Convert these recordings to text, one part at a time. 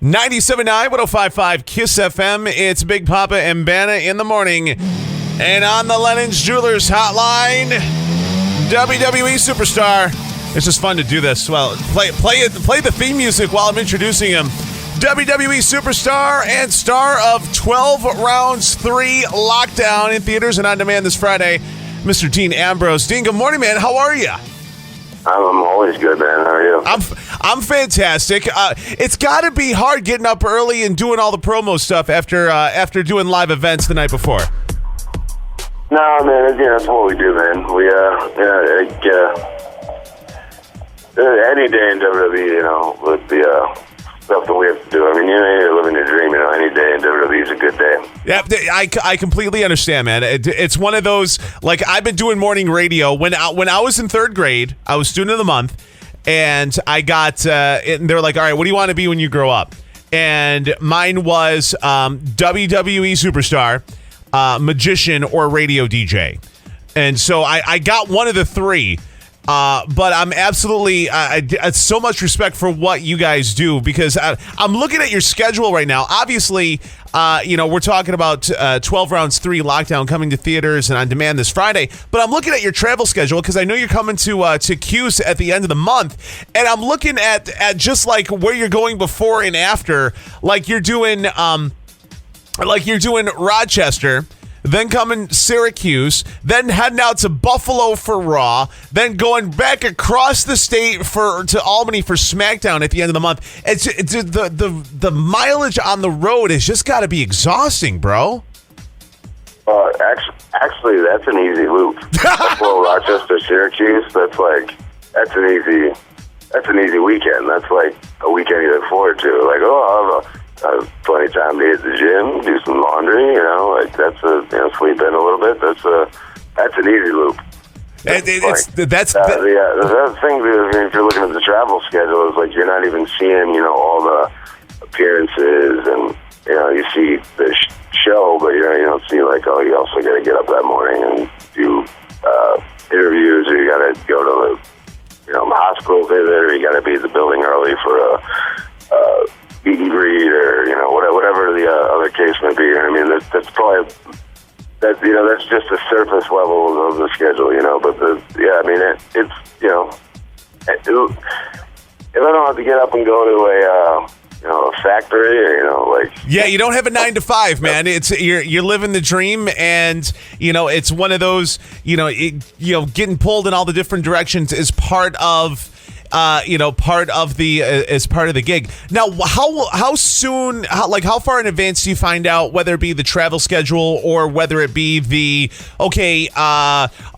97.9, 105.5 KISS FM. It's Big Poppa and Banna in the morning. And on the Lennon's Jewelers hotline, WWE Superstar. It's just fun to do this. Well, play the theme music while I'm introducing him. WWE Superstar and star of 12 Rounds 3 Lockdown in theaters and on demand this Friday, Mr. Dean Ambrose. Dean, good morning, man. How are you? I'm always good, man. How are you? I'm fantastic. It's got to be hard getting up early and doing all the promo stuff after doing live events the night before. No, man. That's what we do, man. We any day in WWE, with the stuff that we have to do. I mean, you're living your dream. Any day in WWE is a good day. Yeah, I completely understand, man. It's one of those, like, I've been doing morning radio. When I was in third grade, I was student of the month, and I got, and they were like, all right, what do you want to be when you grow up? And mine was WWE Superstar, magician, or radio DJ. And so I got one of the three. But I'm absolutely so much respect for what you guys do, because I'm looking at your schedule right now. Obviously, we're talking about 12 Rounds 3 Lockdown coming to theaters and on demand this Friday. But I'm looking at your travel schedule because I know you're coming to Cuse at the end of the month, and I'm looking at just like where you're going before and after. Like you're doing Rochester. Then coming Syracuse, then heading out to Buffalo for Raw, then going back across the state to Albany for SmackDown at the end of the month. It's the mileage on the road has just got to be exhausting, bro. Actually, that's an easy loop. Buffalo, Rochester, Syracuse. That's an easy weekend. That's like a weekend you look forward to. Like, I'll have plenty of time to hit the gym, do some laundry, sleep in a little bit. That's an easy loop. The other thing, if you're looking at the travel schedule, is like you're not even seeing, all the appearances, and you see the show, but you don't see you also got to get up that morning and do interviews, or you got to go to the hospital visit, or you got to be at the building early for a meet and greet, or whatever the other case may be. I mean, that's probably that's just the surface level of the schedule, But it's if I don't have to get up and go to a factory, or yeah, you don't have a 9 to 5, man. It's you're living the dream, and it's one of those getting pulled in all the different directions is part of. Part of the gig. Now, how soon, how far in advance do you find out whether it be the travel schedule or whether it be all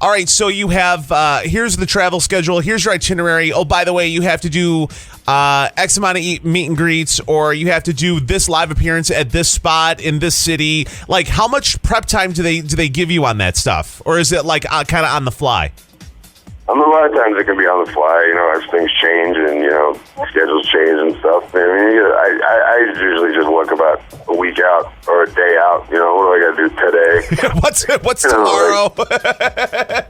right, so you have, here's the travel schedule, here's your itinerary. Oh, by the way, you have to do X amount of meet and greets, or you have to do this live appearance at this spot in this city. Like, how much prep time do they give you on that stuff? Or is it kind of on the fly? A lot of times it can be on the fly, as things change and, schedules change and stuff. I mean, I usually just work about a week out or a day out. What do I got to do today? What's tomorrow?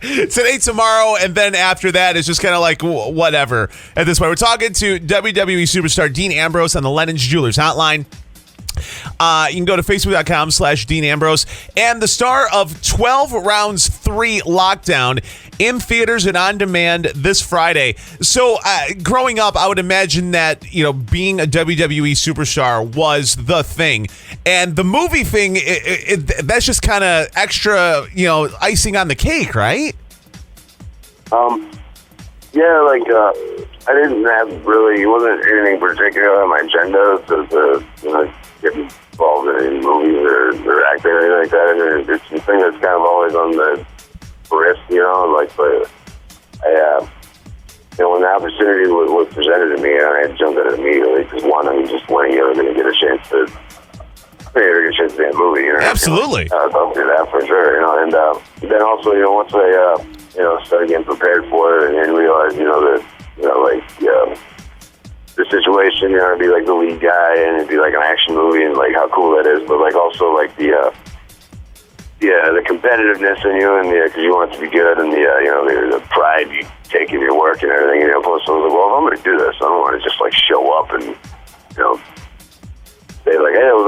Today, tomorrow, and then after that, it's just kind of like whatever. At this point, we're talking to WWE Superstar Dean Ambrose on the Lennon's Jewelers hotline. You can go to facebook.com/Dean Ambrose, and the star of 12 Rounds 3 Lockdown in theaters and on demand this Friday. So growing up, I would imagine that, being a WWE superstar was the thing, and the movie thing, that's just kind of extra, icing on the cake, right? I didn't have it wasn't anything particular on my agenda to get involved in any movies or acting or anything like that. And it's the thing that's kind of always on the wrist, when the opportunity was presented to me, I jumped at it immediately, because when are you ever going to get a chance to be in a movie? Absolutely. I'll do that for sure, and then also, once I started getting prepared for it and realized, the situation, to be like the lead guy, and it'd be like an action movie, and like how cool that is, but also the competitiveness in you, and because you want it to be good, and the pride you take in your work and everything. Plus, I was like, well, if I'm going to do this, I don't want to just show up and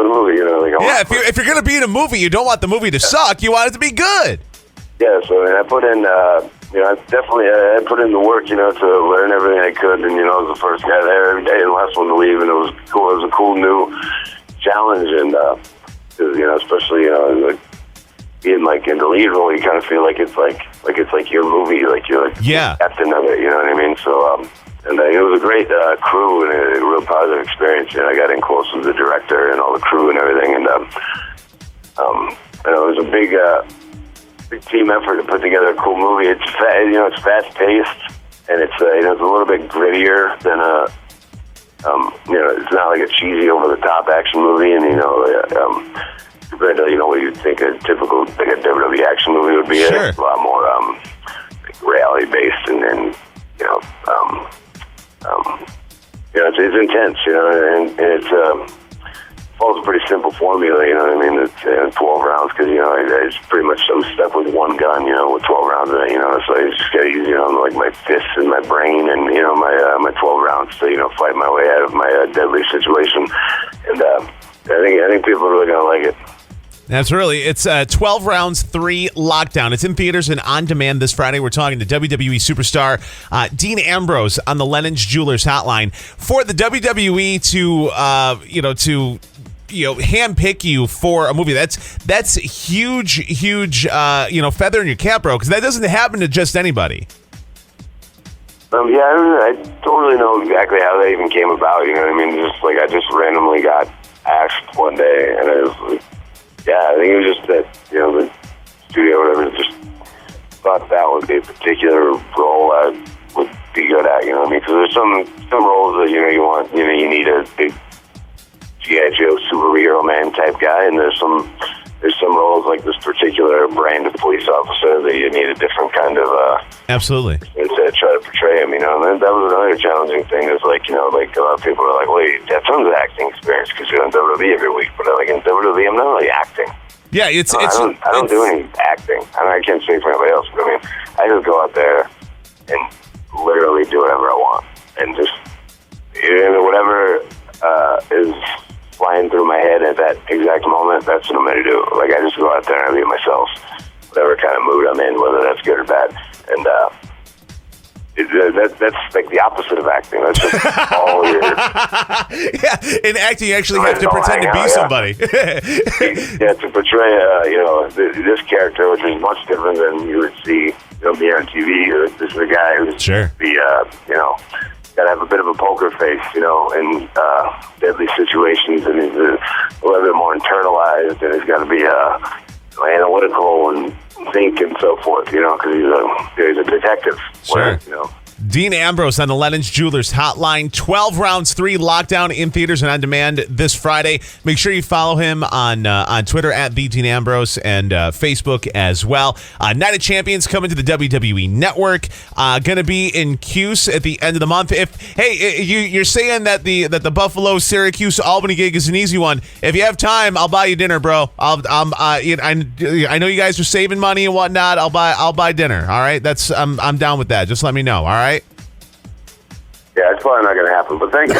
the movie. Like if you're gonna be in a movie, you don't want the movie to suck. You want it to be good. Yeah, so I put in, I put in the work, to learn everything I could, and I was the first guy there every day and the last one to leave, and it was cool. It was a cool new challenge, and especially being in the lead role, you kind of feel like it's like your movie, like you're the captain of it. You know what I mean? So and it was a great crew and a real positive experience. I got in close with the director and all the crew and everything, and it was a big team effort to put together a cool movie. It's it's fast paced, and it's it's a little bit grittier than it's not like a cheesy over the top action movie, and compared to what you'd think a typical a WWE action movie would be. Sure. It's a lot more reality based, and it's intense, and it's follows a pretty simple formula, It's 12 rounds because, it's pretty much I'm stuck with one gun, with 12 rounds in it, so I just got to use, my fists and my brain and, my 12 rounds to, fight my way out of my deadly situation. And I think people are really going to like it. It's 12 rounds, 3 lockdown. It's in theaters and on demand this Friday. We're talking to WWE Superstar Dean Ambrose on the Lennon's Jewelers Hotline for the WWE to handpick you for a movie. That's huge, feather in your cap, bro, because that doesn't happen to just anybody. I don't really know exactly how that even came about. Just I just randomly got asked one day, and it was I think it was just that the studio or whatever just thought that would be a particular role I would be good at. Because there's some roles that you want. You need a big G.I. Joe superhero man type guy, and there's some roles like this particular brand of police officer that you need a different kind of absolutely to try to portray him. And that was another challenging thing. Is a lot of people are like, well, you have tons of acting experience because you're on WWE every week, but in WWE, I'm not really acting. Yeah, I don't do any acting. I can't speak for anybody else, but I just go out there and literally do whatever I want, and just whatever is flying through my head at that exact moment, that's what I'm going to do. I just go out there and be myself, whatever kind of mood I'm in, whether that's good or bad. And that's like the opposite of acting. That's just all your... Yeah, in acting, you actually have to pretend to be somebody. To portray, this character, which is much different than you would see, be on TV. This is a guy who's got to have a bit of a poker face, in deadly situations, and he's a little bit more internalized, and he's got to be analytical and think and so forth, because he's a detective. Sure. Dean Ambrose on the Lennon's Jewelers Hotline. 12 rounds, 3 lockdown in theaters and on demand this Friday. Make sure you follow him on Twitter at the Dean Ambrose and Facebook as well. Night of Champions coming to the WWE Network. Going to be in Cuse at the end of the month. You're saying that the Buffalo, Syracuse, Albany gig is an easy one. If you have time, I'll buy you dinner, bro. I know you guys are saving money and whatnot. I'll buy dinner. All right, I'm down with that. Just let me know. All right. Yeah, it's probably not going to happen, but thank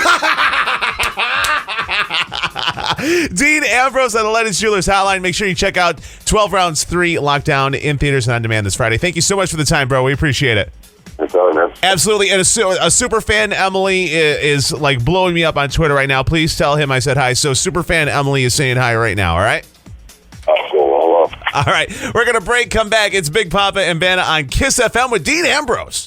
you. Dean Ambrose on the Lennon's Jewelers Hotline. Make sure you check out 12 rounds, 3 lockdown in theaters and on demand this Friday. Thank you so much for the time, bro. We appreciate it. That's all, man. Absolutely. And a super fan, Emily, is blowing me up on Twitter right now. Please tell him I said hi. So super fan Emily is saying hi right now, all right? Cool. All right. We're going to break, come back. It's Big Poppa and Banna on KISS FM with Dean Ambrose.